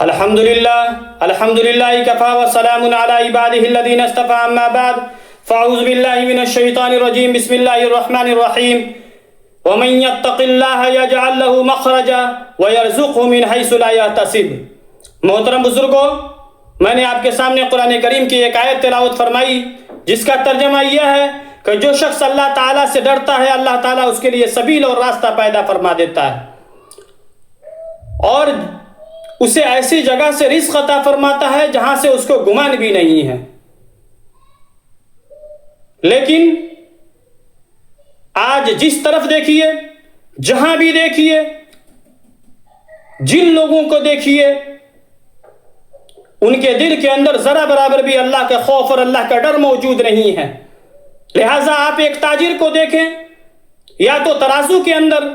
الحمدللہ کفا وسلام علی عبادہ الذین اصطفى اما بعد فاعوذ باللہ من الشیطان الرجیم بسم اللہ الرحمن الرحیم ومن يتق اللہ یجعل له مخرجا ویرزقه من حیث لا یحتسب۔ محترم بزرگوں، میں نے آپ کے سامنے قرآن کریم کی ایک آیت تلاوت فرمائی جس کا ترجمہ یہ ہے کہ جو شخص اللہ تعالیٰ سے ڈرتا ہے اللہ تعالیٰ اس کے لیے سبیل اور راستہ پیدا فرما دیتا ہے اور اسے ایسی جگہ سے رزق عطا فرماتا ہے جہاں سے اس کو گمان بھی نہیں ہے۔ لیکن آج جس طرف دیکھیے، جہاں بھی دیکھیے، جن لوگوں کو دیکھیے، ان کے دل کے اندر ذرا برابر بھی اللہ کا خوف اور اللہ کا ڈر موجود نہیں ہے۔ لہٰذا آپ ایک تاجر کو دیکھیں، یا تو ترازو کے اندر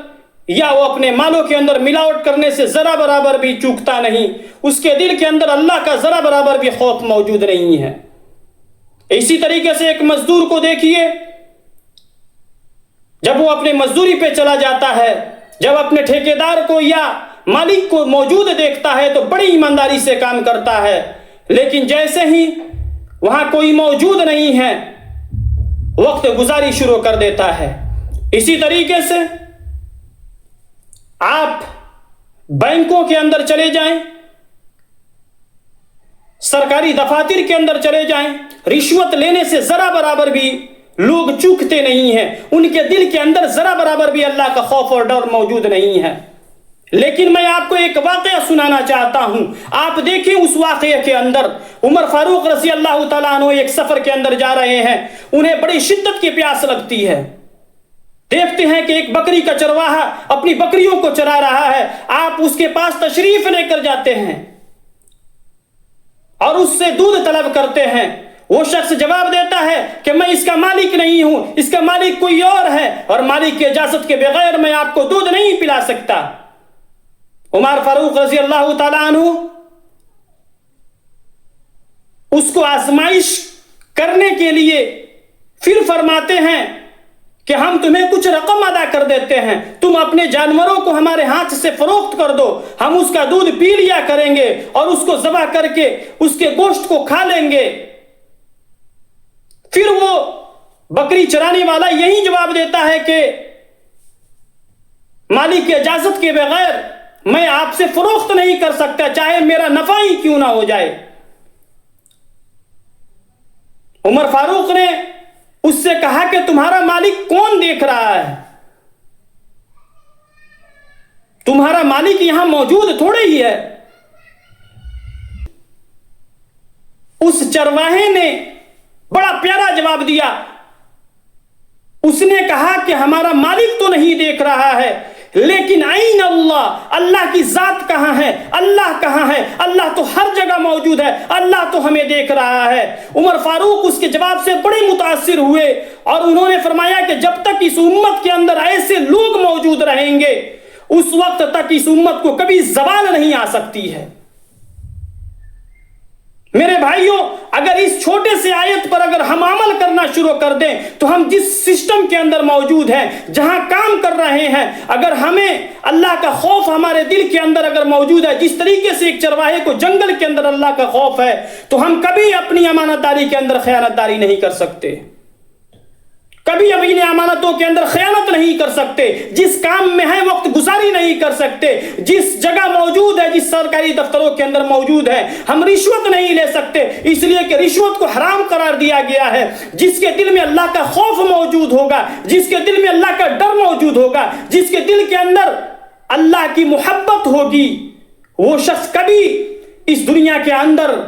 یا وہ اپنے مالوں کے اندر ملاوٹ کرنے سے ذرا برابر بھی چوکتا نہیں، اس کے دل کے اندر اللہ کا ذرا برابر بھی خوف موجود نہیں ہے۔ اسی طریقے سے ایک مزدور کو دیکھیے، جب وہ اپنے مزدوری پہ چلا جاتا ہے، جب اپنے ٹھیکیدار کو یا مالک کو موجود دیکھتا ہے تو بڑی ایمانداری سے کام کرتا ہے، لیکن جیسے ہی وہاں کوئی موجود نہیں ہے وقت گزاری شروع کر دیتا ہے۔ اسی طریقے سے آپ بینکوں کے اندر چلے جائیں، سرکاری دفاتر کے اندر چلے جائیں، رشوت لینے سے ذرا برابر بھی لوگ چوکتے نہیں ہیں، ان کے دل کے اندر ذرا برابر بھی اللہ کا خوف اور ڈر موجود نہیں ہے۔ لیکن میں آپ کو ایک واقعہ سنانا چاہتا ہوں۔ آپ دیکھیں اس واقعے کے اندر عمر فاروق رضی اللہ تعالیٰ عنہ ایک سفر کے اندر جا رہے ہیں، انہیں بڑی شدت کی پیاس لگتی ہے۔ دیکھتے ہیں کہ ایک بکری کا چرواہا اپنی بکریوں کو چرا رہا ہے، آپ اس کے پاس تشریف لے کر جاتے ہیں اور اس سے دودھ طلب کرتے ہیں۔ وہ شخص جواب دیتا ہے کہ میں اس کا مالک نہیں ہوں، اس کا مالک کوئی اور ہے اور مالک کی اجازت کے بغیر میں آپ کو دودھ نہیں پلا سکتا۔ عمر فاروق رضی اللہ تعالیٰ عنہ اس کو آزمائش کرنے کے لیے پھر فرماتے ہیں کہ ہم تمہیں کچھ رقم ادا کر دیتے ہیں، تم اپنے جانوروں کو ہمارے ہاتھ سے فروخت کر دو، ہم اس کا دودھ پی لیا کریں گے اور اس کو ذبح کر کے اس کے گوشت کو کھا لیں گے۔ پھر وہ بکری چرانے والا یہی جواب دیتا ہے کہ مالک کی اجازت کے بغیر میں آپ سے فروخت نہیں کر سکتا، چاہے میرا نفع ہی کیوں نہ ہو جائے۔ عمر فاروق نے اس سے کہا کہ تمہارا مالک کون دیکھ رہا ہے؟ تمہارا مالک یہاں موجود تھوڑے ہی ہے۔ اس چرواہے نے بڑا پیارا جواب دیا، اس نے کہا کہ ہمارا مالک تو نہیں دیکھ رہا ہے، لیکن این اللہ، اللہ کی ذات کہاں ہے، اللہ کہاں ہے؟ اللہ تو ہر جگہ موجود ہے، اللہ تو ہمیں دیکھ رہا ہے۔ عمر فاروق اس کے جواب سے بڑے متاثر ہوئے اور انہوں نے فرمایا کہ جب تک اس امت کے اندر ایسے لوگ موجود رہیں گے اس وقت تک اس امت کو کبھی زوال نہیں آ سکتی ہے۔ میرے بھائیوں، اگر اس چھوٹے سے آیت پر اگر ہم عمل کرنا شروع کر دیں تو ہم جس سسٹم کے اندر موجود ہیں، جہاں کام کر رہے ہیں، اگر ہمیں اللہ کا خوف ہمارے دل کے اندر اگر موجود ہے، جس طریقے سے ایک چرواہے کو جنگل کے اندر اللہ کا خوف ہے، تو ہم کبھی اپنی امانت داری کے اندر خیانت داری نہیں کر سکتے، کبھی اپنی امانتوں کے اندر خیانت نہیں کر سکتے، جس کام میں ہے وقت گزاری نہیں کر سکتے، جس جگہ موجود ہے، جس سرکاری دفتروں کے اندر موجود ہے، ہم رشوت نہیں لے سکتے، اس لیے کہ رشوت کو حرام قرار دیا گیا ہے۔ جس کے دل میں اللہ کا خوف موجود ہوگا، جس کے دل میں اللہ کا ڈر موجود ہوگا، جس کے دل کے اندر اللہ کی محبت ہوگی، وہ شخص کبھی اس دنیا کے اندر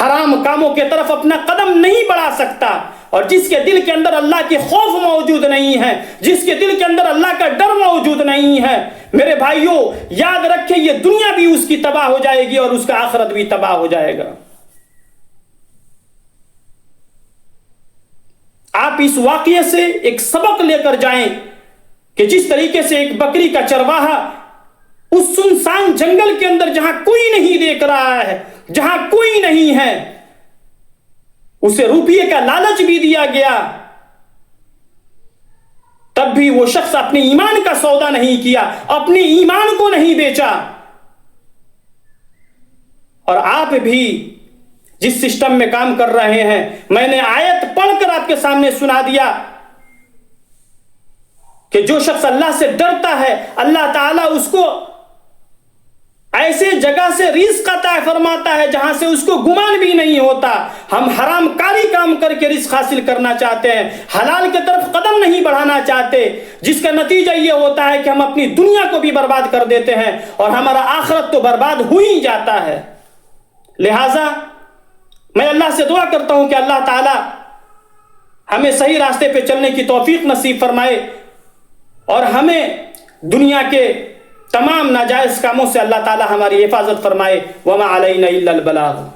حرام کاموں کے طرف اپنا قدم نہیں بڑھا سکتا۔ اور جس کے دل کے اندر اللہ کی خوف موجود نہیں ہے، جس کے دل کے اندر اللہ کا ڈر موجود نہیں ہے، میرے بھائیوں یاد رکھیں یہ دنیا بھی اس کی تباہ ہو جائے گی اور اس کا آخرت بھی تباہ ہو جائے گا۔ آپ اس واقعے سے ایک سبق لے کر جائیں کہ جس طریقے سے ایک بکری کا چرواہا اس سنسان جنگل کے اندر جہاں کوئی نہیں دیکھ رہا ہے، جہاں کوئی نہیں ہے، اسے روپیے کا لالچ بھی دیا گیا، تب بھی وہ شخص اپنے ایمان کا سودا نہیں کیا، اپنے ایمان کو نہیں بیچا، اور آپ بھی جس سسٹم میں کام کر رہے ہیں، میں نے آیت پڑھ کر آپ کے سامنے سنا دیا کہ جو شخص اللہ سے ڈرتا ہے اللہ تعالیٰ اس کو ایسے جگہ سے رزق عطا فرماتا ہے جہاں سے اس کو گمان بھی نہیں ہوتا۔ ہم حرام کاری کام کر کے رزق حاصل کرنا چاہتے ہیں، حلال کی طرف قدم نہیں بڑھانا چاہتے، جس کا نتیجہ یہ ہوتا ہے کہ ہم اپنی دنیا کو بھی برباد کر دیتے ہیں اور ہمارا آخرت تو برباد ہو ہی جاتا ہے۔ لہٰذا میں اللہ سے دعا کرتا ہوں کہ اللہ تعالی ہمیں صحیح راستے پہ چلنے کی توفیق نصیب فرمائے اور ہمیں دنیا کے تمام ناجائز کاموں سے اللہ تعالی ہماری حفاظت فرمائے۔ وما علینا الا البلاغ۔